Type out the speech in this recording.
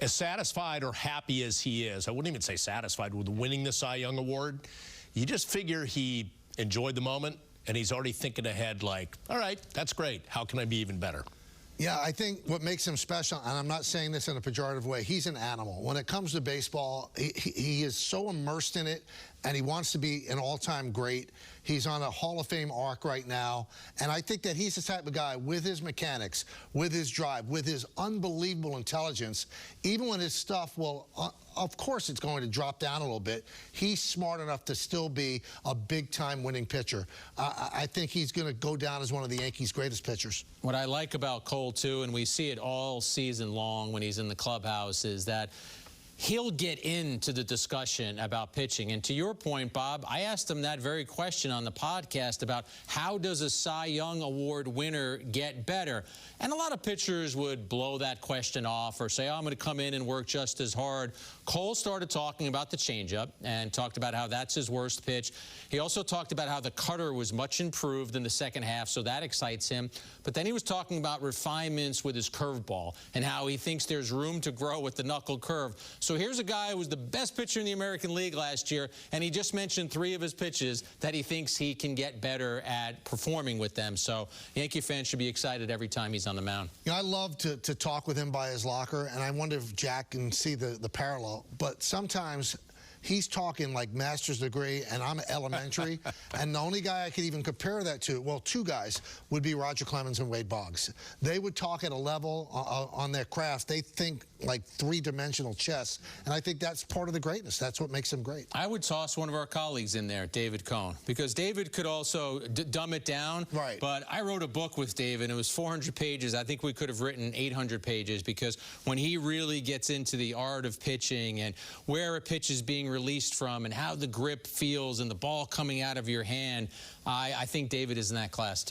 As satisfied or happy as he is, I wouldn't even say satisfied with winning the Cy Young Award. You just figure he enjoyed the moment, and he's already thinking ahead like, all right, that's great. How can I be even better? Yeah, I think what makes him special, and I'm not saying this in a pejorative way, he's an animal. When it comes to baseball, he is so immersed in it, and he wants to be an all-time great. He's on a Hall of Fame arc right now, and I think that he's the type of guy with his mechanics, with his drive, with his unbelievable intelligence, even when his stuff will, of course it's going to drop down a little bit, he's smart enough to still be a big-time winning pitcher. I think he's going to go down as one of the Yankees' greatest pitchers. What I like about Cole, too, and we see it all season long when he's in the clubhouse, is that he'll get into the discussion about pitching. And to your point, Bob, I asked him that very question on the podcast about how does a Cy Young Award winner get better? And a lot of pitchers would blow that question off or say, oh, I'm going to come in and work just as hard. Cole started talking about the changeup and talked about how that's his worst pitch. He also talked about how the cutter was much improved in the second half, so that excites him. But then he was talking about refinements with his curveball and how he thinks there's room to grow with the knuckle curve. So here's a guy who was the best pitcher in the American League last year, and he just mentioned 3 of his pitches that he thinks he can get better at performing with them. So Yankee fans should be excited every time he's on the mound. You know, I love to talk with him by his locker, and I wonder if Jack can see the parallel. But sometimes he's talking like master's degree, and I'm elementary. And the only guy I could even compare that to, well, 2 guys, would be Roger Clemens and Wade Boggs. They would talk at a level on their craft. They think like 3-dimensional chess, and I think that's part of the greatness. That's what makes them great. I would toss one of our colleagues in there, David Cone, because David could also dumb it down. Right. But I wrote a book with David, and it was 400 pages. I think we could have written 800 pages, because when he really gets into the art of pitching and where a pitch is being released from and how the grip feels and the ball coming out of your hand, I think David is in that class too.